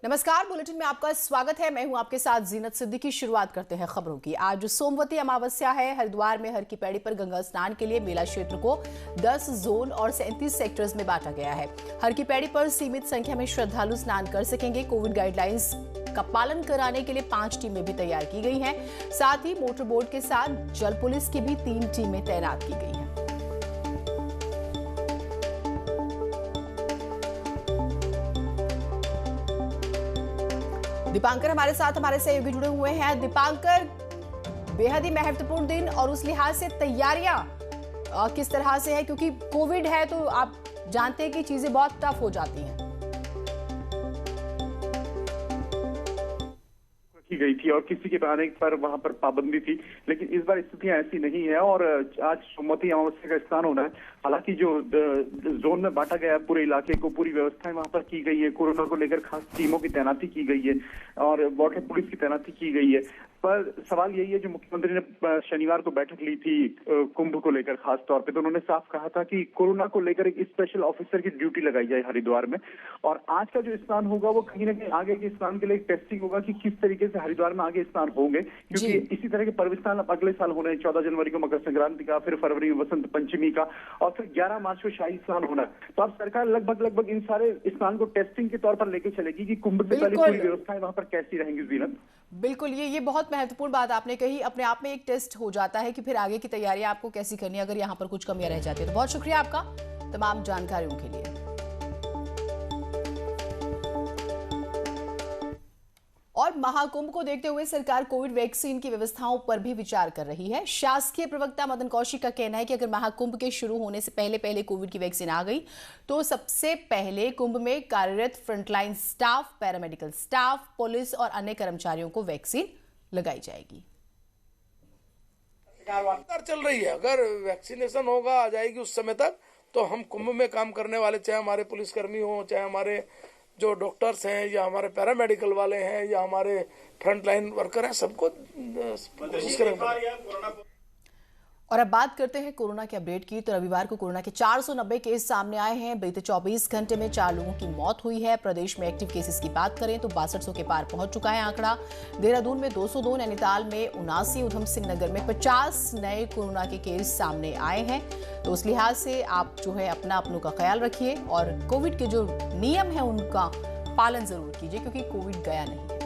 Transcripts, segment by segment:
नमस्कार, बुलेटिन में आपका स्वागत है। मैं हूं आपके साथ जीनत सिद्दीकी। शुरुआत करते हैं खबरों की। आज सोमवती अमावस्या है। हरिद्वार में हर की पैड़ी पर गंगा स्नान के लिए मेला क्षेत्र को 10 जोन और 37 सेक्टर्स में बांटा गया है। हर की पैड़ी पर सीमित संख्या में श्रद्धालु स्नान कर सकेंगे। कोविड गाइडलाइंस का पालन कराने के लिए 5 टीमें भी तैयार की गई हैं। साथ ही मोटर बोट के साथ जल पुलिस की भी 3 टीमें तैनात की गई हैं। दीपांकर हमारे साथ हमारे सहयोगी जुड़े हुए हैं। दीपांकर, बेहद ही महत्वपूर्ण दिन और उस लिहाज से तैयारियां किस तरह से है, क्योंकि कोविड है तो आप जानते हैं कि चीजें बहुत टफ हो जाती हैं। की गई थी और किसी के आने पर वहां पर पाबंदी थी, लेकिन इस बार स्थितियां ऐसी नहीं है और आज सोमवती अमावस्या का स्नान होना है। हालांकि जो जोन में बांटा गया है पूरे इलाके को, पूरी व्यवस्थाएं वहां पर की गई है। कोरोना को लेकर खास टीमों की तैनाती की गई है और वाटर पुलिस की तैनाती की गई है। पर सवाल यही है, जो मुख्यमंत्री ने शनिवार को बैठक ली थी कुंभ को लेकर खास तौर पे, तो उन्होंने साफ कहा था कि कोरोना को लेकर एक स्पेशल ऑफिसर की ड्यूटी लगाई जाए हरिद्वार में। और आज का जो स्नान होगा वो कहीं ना कहीं आगे के स्नान के लिए टेस्टिंग होगा कि किस तरीके से हरिद्वार में आगे स्नान होंगे, क्योंकि इसी तरह के पर्व स्नान अगले साल होने हैं। 14 जनवरी को मकर संक्रांति का, फिर फरवरी में वसंत पंचमी का और फिर 11 मार्च को शाही स्नान होना है। तो अब सरकार लगभग इन सारे स्नान को टेस्टिंग के तौर पर लेके चलेगी कि कुंभ से पहले पूरी व्यवस्थाएं वहां पर कैसी रहेंगी। जीनत, बिल्कुल, ये बहुत महत्वपूर्ण बात आपने कही। अपने आप में एक टेस्ट हो जाता है कि फिर आगे की तैयारियां आपको कैसी करनी है अगर यहाँ पर कुछ कमियां रह जाती है। तो बहुत शुक्रिया आपका तमाम जानकारियों के लिए। और महाकुंभ को देखते हुए सरकार कोविड वैक्सीन की व्यवस्थाओं पर भी विचार कर रही है। शासकीय प्रवक्ता मदन कौशिक का कहना है कि अगर महाकुंभ के शुरू होने से पहले कोविड की वैक्सीन आ गई तो सबसे पहले कुंभ में कार्यरत frontline staff, paramedical staff, police और अन्य कर्मचारियों को वैक्सीन लगाई जाएगी। चल रही है, अगर वैक्सीनेशन होगा आ जाएगी उस समय तक, तो हम कुंभ में काम करने वाले, चाहे हमारे पुलिसकर्मी हो, चाहे हमारे जो डॉक्टर्स हैं या हमारे पैरामेडिकल वाले हैं या हमारे फ्रंटलाइन वर्कर हैं, सबको कोशिश करेंगे। और अब बात करते हैं कोरोना के अपडेट की। तो रविवार को कोरोना के 490 केस सामने आए हैं। बीते 24 घंटे में 4 लोगों की मौत हुई है। प्रदेश में एक्टिव केसेस की बात करें तो 6200 के पार पहुंच चुका है आंकड़ा। देहरादून में 202, नैनीताल में 79, उधम सिंह नगर में 50 नए कोरोना के केस सामने आए हैं। तो उस लिहाज से आप जो है अपनों का ख्याल रखिए और कोविड के जो नियम है उनका पालन जरूर कीजिए, क्योंकि कोविड गया नहीं है।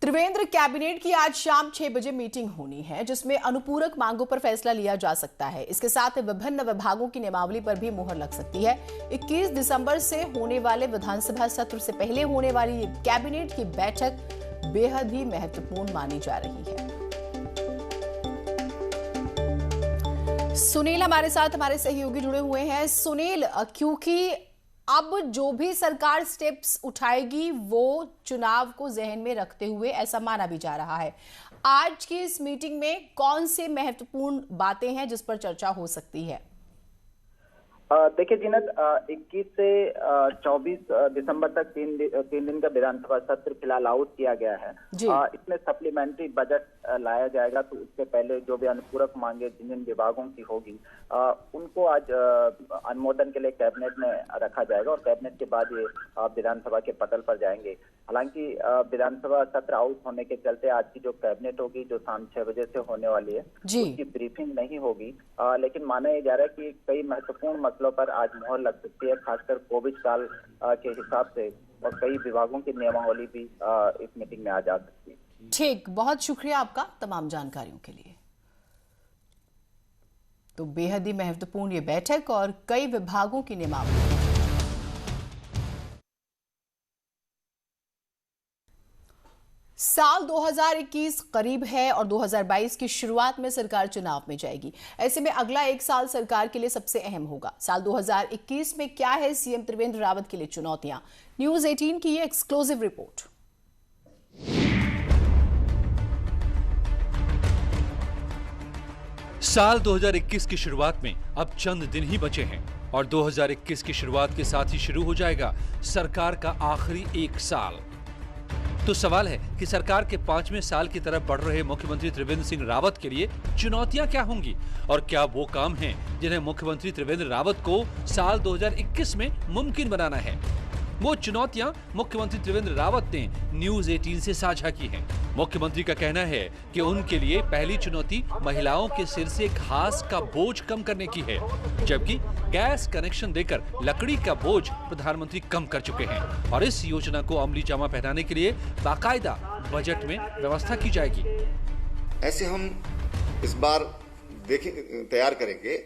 त्रिवेंद्र कैबिनेट की आज शाम 6 बजे मीटिंग होनी है, जिसमें अनुपूरक मांगों पर फैसला लिया जा सकता है। इसके साथ विभिन्न विभागों की नियमावली पर भी मुहर लग सकती है। 21 दिसंबर से होने वाले विधानसभा सत्र से पहले होने वाली ये कैबिनेट की बैठक बेहद ही महत्वपूर्ण मानी जा रही है। सुनील हमारे साथ हमारे सहयोगी जुड़े हुए हैं। सुनील, क्योंकि अब जो भी सरकार स्टेप्स उठाएगी वो चुनाव को जहन में रखते हुए ऐसा माना भी जा रहा है, आज की इस मीटिंग में कौन सी महत्वपूर्ण बातें हैं जिस पर चर्चा हो सकती है? देखिए जीनत, 21 से 24 दिसंबर तक 3 दिन का विधानसभा सत्र फिलहाल आउट किया गया है। इसमें सप्लीमेंट्री बजट लाया जाएगा, तो उससे पहले जो भी अनुपूरक मांगे जिन जिन विभागों की होगी उनको आज अनुमोदन के लिए कैबिनेट में रखा जाएगा और कैबिनेट के बाद ये विधानसभा के पटल पर जाएंगे। हालांकि विधानसभा सत्र आउट होने के चलते आज की जो कैबिनेट होगी, जो शाम 6 बजे से होने वाली है, उसकी ब्रीफिंग नहीं होगी। लेकिन माना यह जा रहा है कि कई महत्वपूर्ण मसलों पर आज मुहर लग सकती है, खासकर कोविड काल के हिसाब से, और कई विभागों की नियमावली भी इस मीटिंग में आ जा सकती है। ठीक, बहुत शुक्रिया आपका तमाम जानकारियों के लिए। तो बेहद ही महत्वपूर्ण ये बैठक और कई विभागों की नियमावली। साल 2021 करीब है और 2022 की शुरुआत में सरकार चुनाव में जाएगी। ऐसे में अगला एक साल सरकार के लिए सबसे अहम होगा। साल 2021 में क्या है सीएम त्रिवेंद्र रावत के लिए चुनौतियां? न्यूज 18 की ये एक्सक्लूसिव रिपोर्ट। साल 2021 की शुरुआत में अब चंद दिन ही बचे हैं और 2021 की शुरुआत के साथ ही शुरू हो जाएगा सरकार का आखिरी एक साल। तो सवाल है कि सरकार के 5वें साल की तरफ बढ़ रहे मुख्यमंत्री त्रिवेंद्र सिंह रावत के लिए चुनौतियां क्या होंगी और क्या वो काम हैं जिन्हें मुख्यमंत्री त्रिवेंद्र रावत को साल 2021 में मुमकिन बनाना है। वो चुनौतियां मुख्यमंत्री त्रिवेंद्र रावत ने न्यूज 18 से साझा की हैं। मुख्यमंत्री का कहना है कि उनके लिए पहली चुनौती महिलाओं के सिर से घास का बोझ कम करने की है, जबकि गैस कनेक्शन देकर लकड़ी का बोझ प्रधानमंत्री कम कर चुके हैं और इस योजना को अमली जामा पहनाने के लिए बाकायदा बजट में व्यवस्था की जाएगी। ऐसे हम इस बार तैयार करेंगे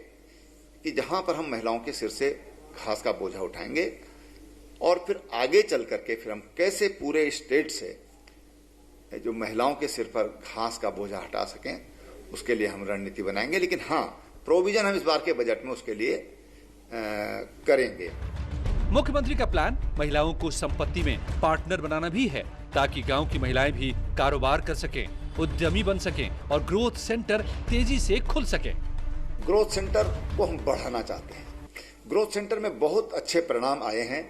कि जहां पर हम महिलाओं के सिर से घास का बोझा उठाएंगे और फिर आगे चल करके फिर हम कैसे पूरे स्टेट से जो महिलाओं के सिर पर घास का बोझा हटा सकें, उसके लिए हम रणनीति बनाएंगे। लेकिन हाँ, प्रोविजन हम इस बार के बजट में उसके लिए करेंगे। मुख्यमंत्री का प्लान महिलाओं को संपत्ति में पार्टनर बनाना भी है, ताकि गांव की महिलाएं भी कारोबार कर सकें, उद्यमी बन सकें और ग्रोथ सेंटर तेजी से खुल सके। ग्रोथ सेंटर को हम बढ़ाना चाहते हैं। ग्रोथ सेंटर में बहुत अच्छे परिणाम आए हैं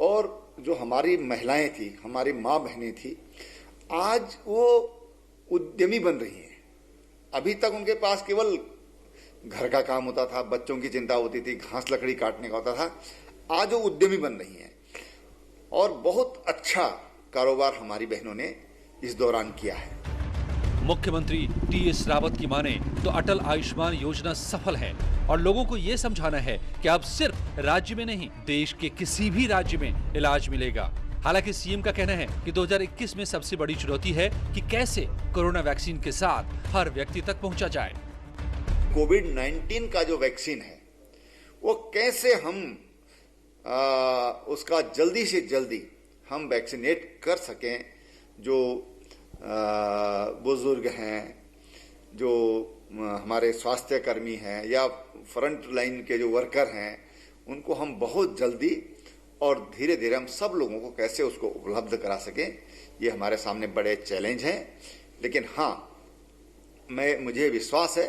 और जो हमारी महिलाएं थी, हमारी माँ बहनें थी, आज वो उद्यमी बन रही हैं। अभी तक उनके पास केवल घर का काम होता था, बच्चों की चिंता होती थी, घास लकड़ी काटने का होता था। आज वो उद्यमी बन रही हैं और बहुत अच्छा कारोबार हमारी बहनों ने इस दौरान किया है। मुख्यमंत्री टी.एस. रावत की माने तो अटल आयुष्मान योजना सफल है और लोगों को ये समझाना है कि अब सिर्फ राज्य में नहीं, देश के किसी भी राज्य में इलाज मिलेगा। हालांकि सीएम का कहना है कि 2021 में सबसे बड़ी चुनौती है कि कैसे कोरोना वैक्सीन के साथ हर व्यक्ति तक पहुंचा जाए। कोविड-19 का जो वैक्सीन है वो कैसे हम उसका जल्दी से जल्दी हम वैक्सीनेट कर सकें। जो बुजुर्ग हैं, जो हमारे स्वास्थ्य कर्मी हैं या फ्रंट लाइन के जो वर्कर हैं, उनको हम बहुत जल्दी और धीरे धीरे हम सब लोगों को कैसे उसको उपलब्ध करा सकें, ये हमारे सामने बड़े चैलेंज हैं। लेकिन हाँ, मुझे विश्वास है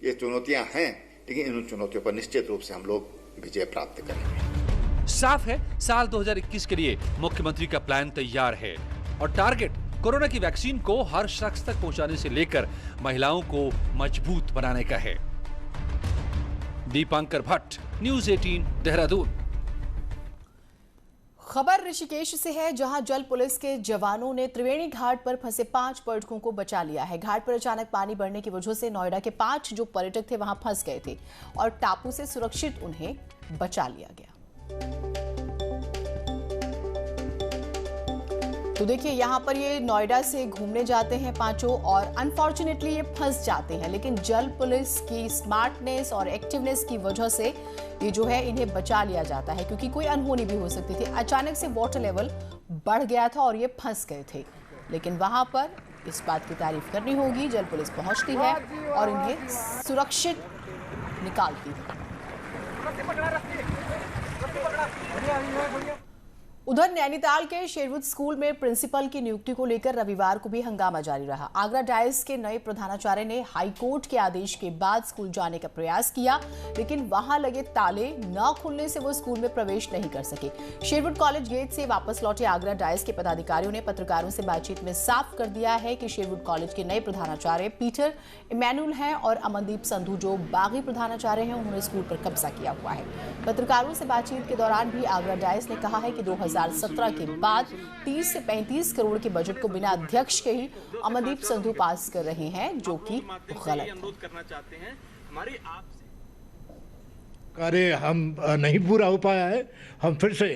ये चुनौतियां हैं, लेकिन इन चुनौतियों पर निश्चित रूप से हम लोग विजय प्राप्त करेंगे। साफ है, साल 2021 के लिए मुख्यमंत्री का प्लान तैयार है और टारगेट कोरोना की वैक्सीन को हर शख्स तक पहुंचाने से लेकर महिलाओं को मजबूत बनाने का है। दीपांकर भट्ट, न्यूज 18, देहरादून। खबर ऋषिकेश से है, जहां जल पुलिस के जवानों ने त्रिवेणी घाट पर फंसे 5 पर्यटकों को बचा लिया है। घाट पर अचानक पानी बढ़ने की वजह से नोएडा के 5 जो पर्यटक थे वहां फंस गए थे और टापू से सुरक्षित उन्हें बचा लिया गया। तो देखिए, यहाँ पर ये नोएडा से घूमने जाते हैं पांचों और अनफॉर्चुनेटली ये फंस जाते हैं, लेकिन जल पुलिस की स्मार्टनेस और एक्टिवनेस की वजह से ये जो है इन्हें बचा लिया जाता है, क्योंकि कोई अनहोनी भी हो सकती थी। अचानक से वाटर लेवल बढ़ गया था और ये फंस गए थे, लेकिन वहां पर इस बात की तारीफ करनी होगी, जल पुलिस पहुंचती है और इन्हें सुरक्षित निकालती है। उधर नैनीताल के शेरवुड स्कूल में प्रिंसिपल की नियुक्ति को लेकर रविवार को भी हंगामा जारी रहा। आगरा डायस के नए प्रधानाचार्य ने हाईकोर्ट के आदेश के बाद स्कूल जाने का प्रयास किया, लेकिन वहां लगे ताले न खुलने से वो स्कूल में प्रवेश नहीं कर सके। शेरवुड कॉलेज गेट से वापस लौटे आगरा डायस के पदाधिकारियों ने पत्रकारों से बातचीत में साफ कर दिया है कि शेरवुड कॉलेज के नए प्रधानाचार्य पीटर इमैनुअल हैं और अमनदीप संधू जो बागी प्रधानाचार्य हैं, उन्होंने स्कूल पर कब्जा किया हुआ है। पत्रकारों से बातचीत के दौरान भी आगरा डायस ने कहा है कि 2017 के बाद 30 से 35 करोड़ के बजट को बिना अध्यक्ष के ही अमनदीप संधू पास कर रहे हैं, जो कि गलत है। कार्य हम नहीं पूरा हो पाया है, हम फिर से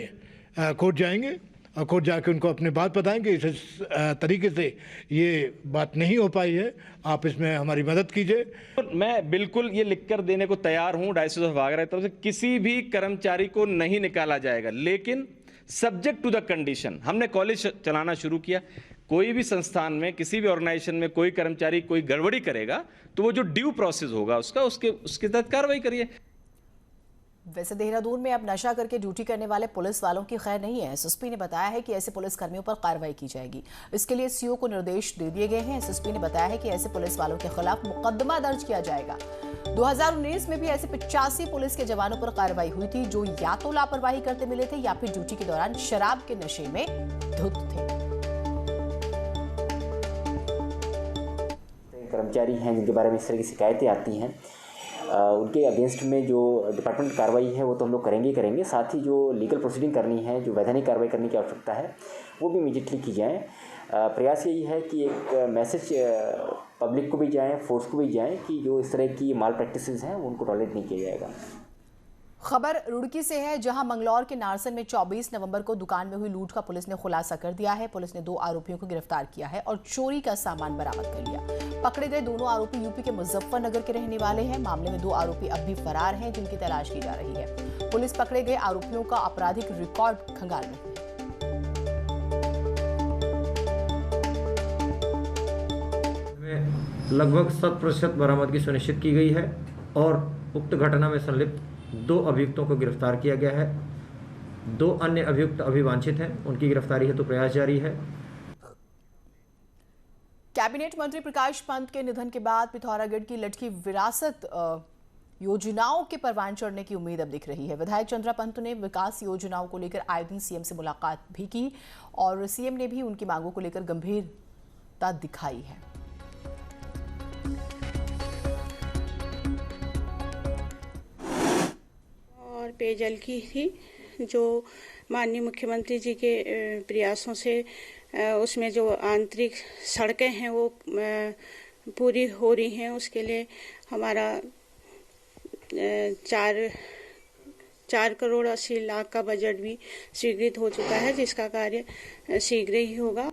कोर्ट जाएंगे और कोर्ट जाके उनको अपनी बात बताएंगे। इस तरीके से ये बात नहीं हो पाई है, आप इसमें हमारी मदद कीजिए। मैं बिल्कुल ये लिखकर देने को तैयार हूं डायसिस ऑफ आगरा की तरफ से, किसी भी कर्मचारी को नहीं निकाला जाएगा, लेकिन सब्जेक्ट टू द कंडीशन। हमने कॉलेज चलाना शुरू किया, कोई भी संस्थान में, किसी भी ऑर्गेनाइजेशन में कोई कर्मचारी कोई गड़बड़ी करेगा तो वो जो ड्यू प्रोसेस होगा उसके तहत कार्रवाई करिए। वैसे देहरादून में अब नशा करके ड्यूटी करने वाले पुलिस वालों की खैर नहीं है। एसएसपी ने बताया है कि ऐसे पुलिस कर्मियों पर कार्रवाई की जाएगी। इसके लिए सीओ को निर्देश दे दिए गए हैं। एसएसपी ने बताया है कि ऐसे पुलिस वालों के खिलाफ मुकदमा दर्ज किया जाएगा। 2019 में भी ऐसे 85 पुलिस के जवानों पर कार्रवाई हुई थी, जो या तो लापरवाही करते मिले थे या फिर ड्यूटी के दौरान शराब के नशे में धुत थे। कर्मचारी हैं जिनके बारे में इस तरह की शिकायतें आती हैं, उनके अगेंस्ट में जो डिपार्टमेंट कार्रवाई है वो तो हम लोग करेंगे। साथ ही जो लीगल प्रोसीडिंग करनी है, जो वैधानिक कार्रवाई करने की आवश्यकता है, वो भी इमीडिएटली की जाए। प्रयास यही है कि एक मैसेज पब्लिक को भी जाए, फोर्स को भी जाए कि जो इस तरह की माल प्रैक्टिसेस हैं उनको टॉलरेट नहीं किया जाएगा। खबर रुड़की से है, जहां मंगलौर के नारसन में 24 नवंबर को दुकान में हुई लूट का पुलिस ने खुलासा कर दिया है। पुलिस ने 2 आरोपियों को गिरफ्तार किया है और चोरी का सामान बरामद कर लिया। पकड़े गए दोनों आरोपी यूपी के मुजफ्फरनगर के रहने वाले हैं। मामले में 2 आरोपी अब भी फरार हैं, जिनकी तलाश की जा रही है। पुलिस पकड़े गए आरोपियों का आपराधिक रिकॉर्ड खंगाल रही है। लगभग 100% बरामदगी सुनिश्चित की गई है और उक्त घटना में संलिप्त 2 अभियुक्तों को गिरफ्तार किया गया है। 2 अन्य अभियुक्त अभी वांछित हैं, उनकी गिरफ्तारी हेतु प्रयास जारी है। कैबिनेट मंत्री प्रकाश पंत के निधन के बाद पिथौरागढ़ की लटकी विरासत योजनाओं के परवान चढ़ने की उम्मीद अब दिख रही है। विधायक चंद्रा पंत ने विकास योजनाओं को लेकर आए दिन सीएम से मुलाकात भी की और सीएम ने भी उनकी मांगों को लेकर गंभीरता दिखाई है। और पेयजल की थी, जो माननीय मुख्यमंत्री जी के प्रयासों से उसमें जो आंतरिक सड़कें हैं वो पूरी हो रही हैं। उसके लिए हमारा 4 करोड़ 80 लाख का बजट भी स्वीकृत हो चुका है, जिसका कार्य शीघ्र ही होगा।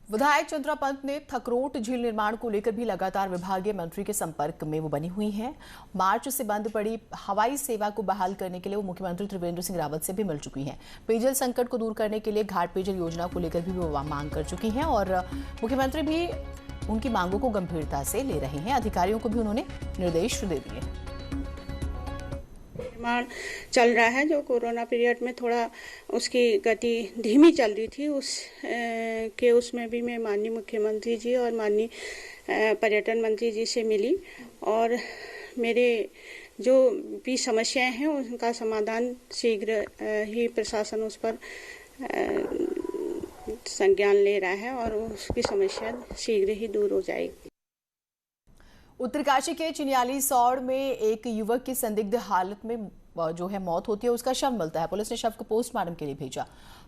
विधायक चंद्रा पंत ने थकरोट झील निर्माण को लेकर भी लगातार विभागीय मंत्री के संपर्क में वो बनी हुई हैं। मार्च से बंद पड़ी हवाई सेवा को बहाल करने के लिए वो मुख्यमंत्री त्रिवेंद्र सिंह रावत से भी मिल चुकी हैं। पेयजल संकट को दूर करने के लिए घाट पेयजल योजना को लेकर भी वो मांग कर चुकी हैं और मुख्यमंत्री भी उनकी मांगों को गंभीरता से ले रहे हैं। अधिकारियों को भी उन्होंने निर्देश दे दिए। निर्माण चल रहा है, जो कोरोना पीरियड में थोड़ा उसकी गति धीमी चल रही थी, उसमें भी मैं माननीय मुख्यमंत्री जी और माननीय पर्यटन मंत्री जी से मिली और मेरे जो भी समस्याएं हैं उनका समाधान शीघ्र ही प्रशासन उस पर संज्ञान ले रहा है और उसकी समस्या शीघ्र ही दूर हो जाएगी। उत्तरकाशी के चिनियाली सौड़ में एक युवक की संदिग्ध हालत में जो है मौत होती है, उसका शव मिलता है। पुलिस ने शव को पोस्टमार्टम के लिए भेजा।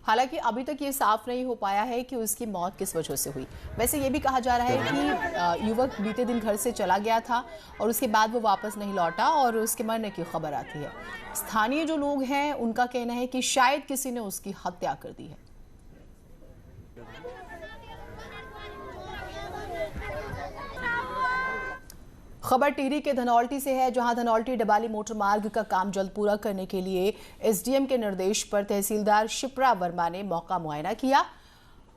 हालांकि अभी तक ये साफ नहीं हो पाया है कि उसकी मौत किस वजह से हुई। वैसे ये भी कहा जा रहा है कि युवक बीते दिन घर से चला गया था और उसके बाद वो वापस नहीं लौटा और उसके मरने की खबर आती है। स्थानीय जो लोग हैं उनका कहना है कि शायद किसी ने उसकी हत्या कर दी है। खबर टिहरी के धनौल्टी से है, जहां धनौल्टी डबाली मोटर मार्ग का काम जल्द पूरा करने के लिए एसडीएम के निर्देश पर तहसीलदार शिप्रा वर्मा ने मौका मुआयना किया।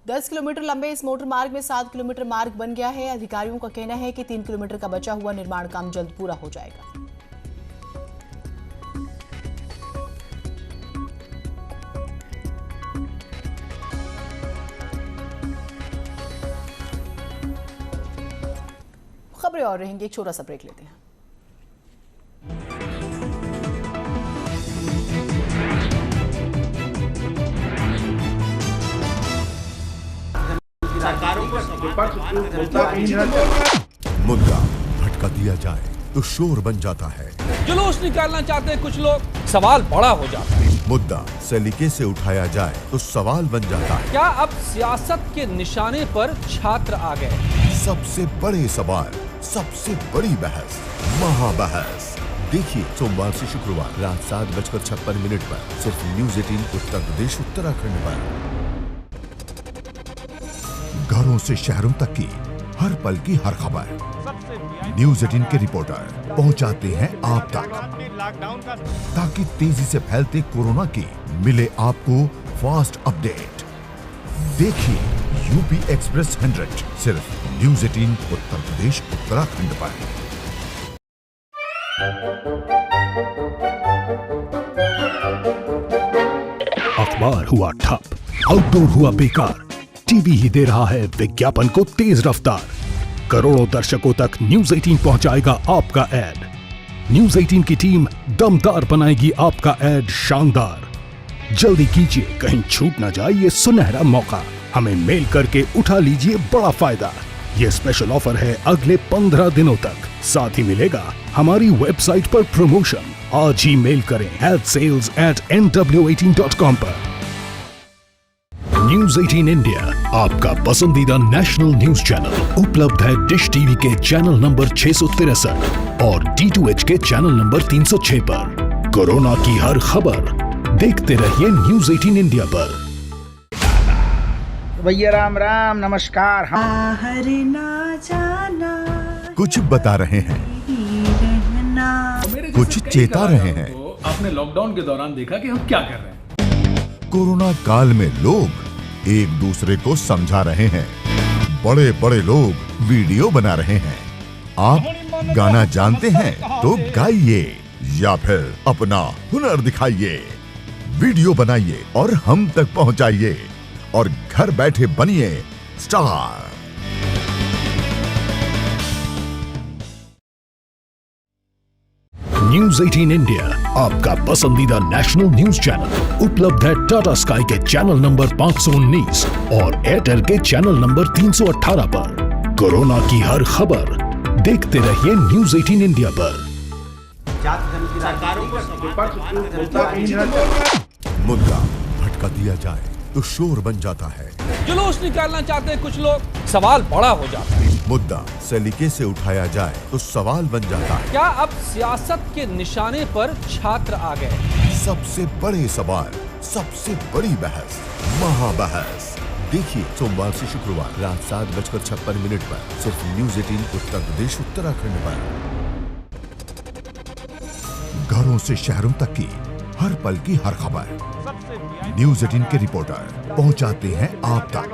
10 किलोमीटर लंबे इस मोटर मार्ग में 7 किलोमीटर मार्ग बन गया है। अधिकारियों का कहना है कि 3 किलोमीटर का बचा हुआ निर्माण काम जल्द पूरा हो जाएगा। खबरें और रहेंगे, एक छोटा सा ब्रेक लेते हैं। मुद्दा भटका दिया जाए तो शोर बन जाता है। जुलूस निकालना चाहते हैं कुछ लोग, सवाल बड़ा हो जाता है। मुद्दा सलीके से उठाया जाए तो सवाल बन जाता है। क्या अब सियासत के निशाने पर छात्र आ गए? सबसे बड़े सवाल, सबसे बड़ी बहस, महाबहस। देखिए सोमवार से शुक्रवार रात 7:56 पर सिर्फ न्यूज़ 18 उत्तर प्रदेश उत्तराखंड पर। घरों से शहरों तक की हर पल की हर खबर न्यूज़ 18 के रिपोर्टर पहुंचाते हैं आप तक, ताकि तेजी से फैलते कोरोना की मिले आपको फास्ट अपडेट। देखिए यूपी एक्सप्रेस 100 सिर्फ न्यूज़ 18 उत्तर प्रदेश उत्तराखंड पर। अखबार हुआ ठप, आउटडोर हुआ बेकार, टीवी ही दे रहा है विज्ञापन को तेज रफ्तार। करोड़ों दर्शकों तक न्यूज़ 18 पहुंचाएगा आपका ऐड। न्यूज़ 18 की टीम दमदार बनाएगी आपका ऐड शानदार। जल्दी कीजिए, कहीं छूट ना जाए ये सुनहरा मौका। हमें मेल करके उठा लीजिए बड़ा फायदा। ये स्पेशल ऑफर है अगले 15 दिनों तक। साथ ही मिलेगा हमारी वेबसाइट पर प्रमोशन। आज ही मेल करें sales@nw18.com पर। न्यूज 18 इंडिया आपका पसंदीदा नेशनल न्यूज चैनल उपलब्ध है डिश टीवी के चैनल नंबर 663 और D2H के चैनल नंबर 306 पर। कोरोना की हर खबर देखते रहिए न्यूज 18 इंडिया पर। भैया राम राम, नमस्कार। कुछ बता रहे हैं, कुछ चेता रहे हैं। तो आपने लॉकडाउन के दौरान देखा कि हम क्या कर रहे हैं। कोरोना काल में लोग एक दूसरे को समझा रहे हैं। बड़े बड़े लोग वीडियो बना रहे हैं। आप गाना जानते हैं तो गाइए या फिर अपना हुनर दिखाइए। वीडियो बनाइए और हम तक पहुंचाइए और घर बैठे बनिए स्टार। न्यूज 18 इंडिया आपका पसंदीदा नेशनल न्यूज चैनल उपलब्ध है टाटा स्काई के चैनल नंबर 519 और एयरटेल के चैनल नंबर 318 पर। कोरोना की हर खबर देखते रहिए न्यूज 18 इंडिया पर। मुद्दा भटका दिया जाए तो शोर बन जाता है। जुलूस निकालना चाहते हैं कुछ लोग, सवाल बड़ा हो जाता है। मुद्दा सलीके से उठाया जाए तो सवाल बन जाता है। क्या अब सियासत के निशाने पर छात्र आ गए? सबसे बड़े सवाल, सबसे बड़ी बहस, महाबहस देखिए सोमवार से शुक्रवार रात 7:56 पर सिर्फ न्यूज 18 उत्तर प्रदेश उत्तराखंड पर। घरों से शहरों तक की हर पल की हर खबर न्यूज 18 के रिपोर्टर पहुंचाते हैं आप तक,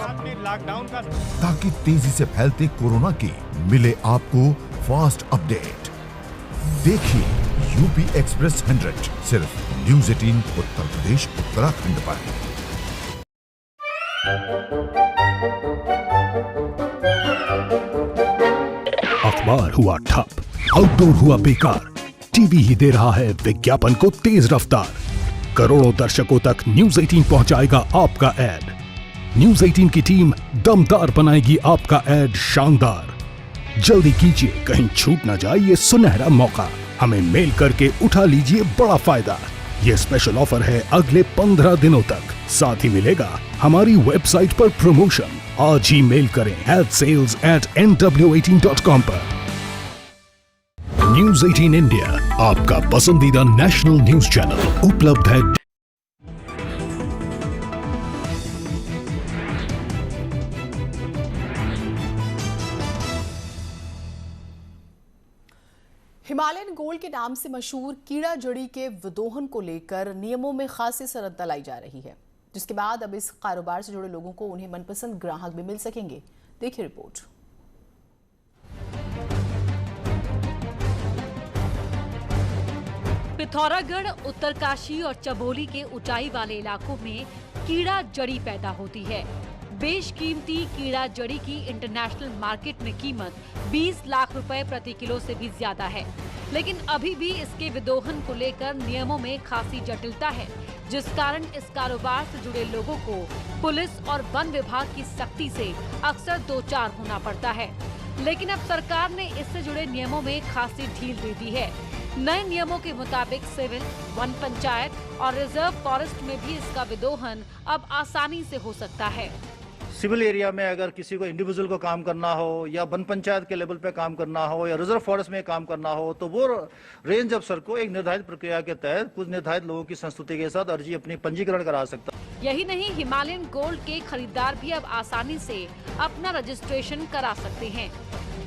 ताकि तेजी से फैलते कोरोना की मिले आपको फास्ट अपडेट। देखिए यूपी एक्सप्रेस 100 सिर्फ न्यूज 18 उत्तर प्रदेश उत्तराखंड पर। अखबार हुआ ठप, आउटडोर हुआ बेकार, टीवी ही दे रहा है विज्ञापन को तेज रफ्तार। करोड़ों दर्शकों तक न्यूज 18 पहुंचाएगा आपका ऐड। न्यूज 18 की टीम दमदार बनाएगी आपका ऐड शानदार। जल्दी कीजिए, कहीं छूट ना जाए ये सुनहरा मौका। हमें मेल करके उठा लीजिए बड़ा फायदा। ये स्पेशल ऑफर है अगले 15 दिनों तक। साथ ही मिलेगा हमारी वेबसाइट पर प्रमोशन। आज ही मेल करें sales@nw18.com पर। न्यूज 18 इंडिया आपका पसंदीदा नेशनल न्यूज चैनल उपलब्ध है। हिमालयन गोल्ड के नाम से मशहूर कीड़ा जड़ी के विदोहन को लेकर नियमों में खासी सरलता लाई जा रही है, जिसके बाद अब इस कारोबार से जुड़े लोगों को उन्हें मनपसंद ग्राहक भी मिल सकेंगे। देखिए रिपोर्ट। पिथौरागढ़, उत्तरकाशी और चमोली के ऊंचाई वाले इलाकों में कीड़ा जड़ी पैदा होती है। बेशकीमती कीड़ा जड़ी की इंटरनेशनल मार्केट में कीमत 20 लाख रुपए प्रति किलो से भी ज्यादा है, लेकिन अभी भी इसके विदोहन को लेकर नियमों में खासी जटिलता है, जिस कारण इस कारोबार से जुड़े लोगों को पुलिस और वन विभाग की सख्ती से अक्सर दो चार होना पड़ता है। लेकिन अब सरकार ने इससे जुड़े नियमों में खासी ढील दे दी है। नए नियमों के मुताबिक सिविल, वन पंचायत और रिजर्व फॉरेस्ट में भी इसका विदोहन अब आसानी से हो सकता है। सिविल एरिया में अगर किसी को इंडिविजुअल को काम करना हो या वन पंचायत के लेवल पे काम करना हो या रिजर्व फॉरेस्ट में काम करना हो, तो वो रेंज अफसर को एक निर्धारित प्रक्रिया के तहत कुछ निर्धारित लोगों की संस्तुति के साथ अर्जी अपनी पंजीकरण करा सकता है। यही नहीं, हिमालयन गोल्ड के खरीदार भी अब आसानी से अपना रजिस्ट्रेशन करा सकते हैं।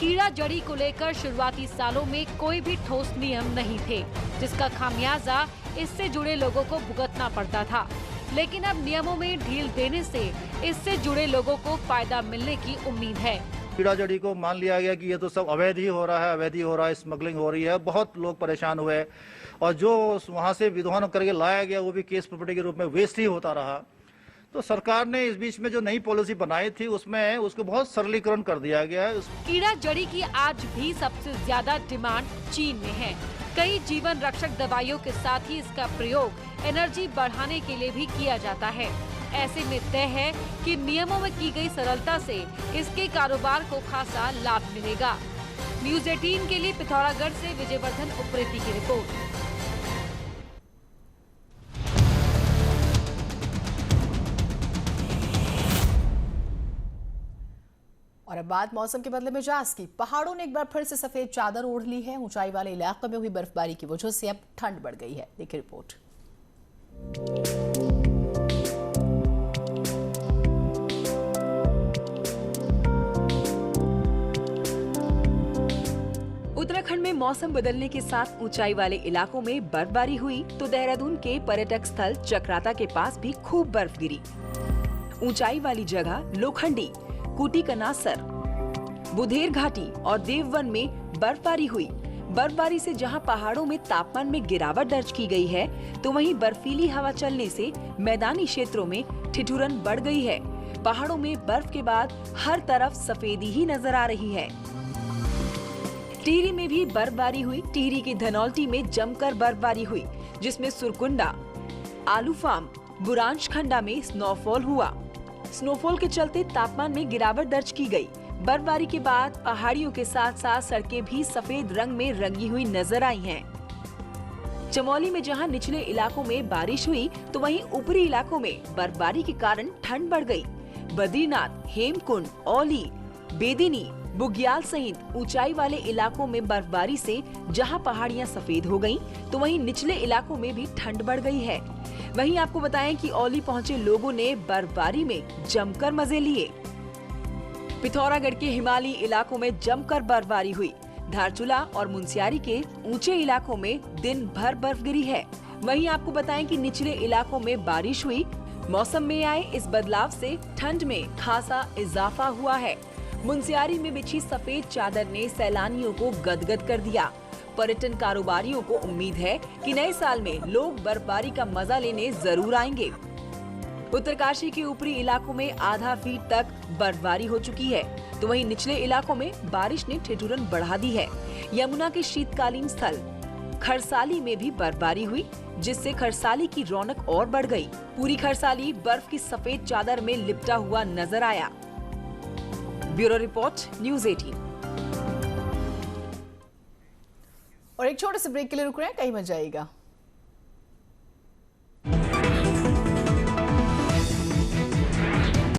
कीड़ा जड़ी को लेकर शुरुआती सालों में कोई भी ठोस नियम नहीं थे, जिसका खामियाजा इससे जुड़े लोगों को भुगतना पड़ता था। लेकिन अब नियमों में ढील देने से इससे जुड़े लोगों को फायदा मिलने की उम्मीद है। कीड़ा जड़ी को मान लिया गया कि ये तो सब अवैध ही हो रहा है, स्मगलिंग हो रही है, बहुत लोग परेशान हुए और जो वहाँ से विदोहन करके लाया गया वो भी केस प्रॉपर्टी के रूप में वेस्ट ही होता रहा। तो सरकार ने इस बीच में जो नई पॉलिसी बनाई थी उसमें उसको बहुत सरलीकरण कर दिया गया है। कीड़ा जड़ी की आज भी सबसे ज्यादा डिमांड चीन में है। कई जीवन रक्षक दवाइयों के साथ ही इसका प्रयोग एनर्जी बढ़ाने के लिए भी किया जाता है। ऐसे में तय है कि नियमों में की गई सरलता से इसके कारोबार को खासा लाभ मिलेगा। न्यूज़ 18 के लिए पिथौरागढ़ से विजयवर्धन उप्रेती की रिपोर्ट। और अब बात मौसम के बदले मिजाज की। पहाड़ों ने एक बार फिर से सफेद चादर ओढ़ ली है। ऊंचाई वाले इलाकों में हुई बर्फबारी की वजह से अब ठंड बढ़ गई है। देखिए रिपोर्ट। उत्तराखंड में मौसम बदलने के साथ ऊंचाई वाले इलाकों में बर्फबारी हुई तो देहरादून के पर्यटक स्थल चक्राता के पास भी खूब बर्फ गिरी। ऊंचाई वाली जगह लोखंडी, कुटी कनासर, बुधेर घाटी और देववन में बर्फबारी हुई। बर्फबारी से जहां पहाड़ों में तापमान में गिरावट दर्ज की गई है, तो वहीं बर्फीली हवा चलने से मैदानी क्षेत्रों में ठिठुरन बढ़ गई है। पहाड़ों में बर्फ के बाद हर तरफ सफेदी ही नजर आ रही है। टिहरी में भी बर्फबारी हुई। टिहरी की धनौल्टी में जमकर बर्फबारी हुई, जिसमें सुरकुंडा, आलू फार्म, बुरांश खंडा में स्नोफॉल हुआ। स्नोफॉल के चलते तापमान में गिरावट दर्ज की गई। बर्फबारी के बाद पहाड़ियों के साथ साथ सड़कें भी सफेद रंग में रंगी हुई नजर आई हैं। चमोली में जहां निचले इलाकों में बारिश हुई तो वहीं ऊपरी इलाकों में बर्फबारी के कारण ठंड बढ़ गई। बद्रीनाथ, हेमकुंड, औली, बेदिनी, बुग्याल सहित ऊंचाई वाले इलाकों में बर्फबारी से जहां पहाड़ियां सफेद हो गईं, तो वहीं निचले इलाकों में भी ठंड बढ़ गई है। वहीं आपको बताएं कि औली पहुंचे लोगों ने बर्फबारी में जमकर मजे लिए। पिथौरागढ़ के हिमालयी इलाकों में जमकर बर्फबारी हुई। धारचूला और मुनस्यारी के ऊंचे इलाकों में दिन भर बर्फ गिरी है। वहीं आपको बताएं कि निचले इलाकों में बारिश हुई। मौसम में आए इस बदलाव से ठंड में खासा इजाफा हुआ है। मुनस्यारी में बिछी सफेद चादर ने सैलानियों को गदगद कर दिया। पर्यटन कारोबारियों को उम्मीद है कि नए साल में लोग बर्फबारी का मजा लेने जरूर आएंगे। उत्तरकाशी के ऊपरी इलाकों में आधा फीट तक बर्फबारी हो चुकी है, तो वहीं निचले इलाकों में बारिश ने ठिठुरन बढ़ा दी है। यमुना के शीतकालीन स्थल खरसाली में भी बर्फबारी हुई, जिससे खरसाली की रौनक और बढ़ गई। पूरी खरसाली बर्फ की सफेद चादर में लिपटा हुआ नजर आया। Bureau report, news 18। और एक छोटे से ब्रेक के लिए रुक रहे हैं, कहीं मत जाइएगा।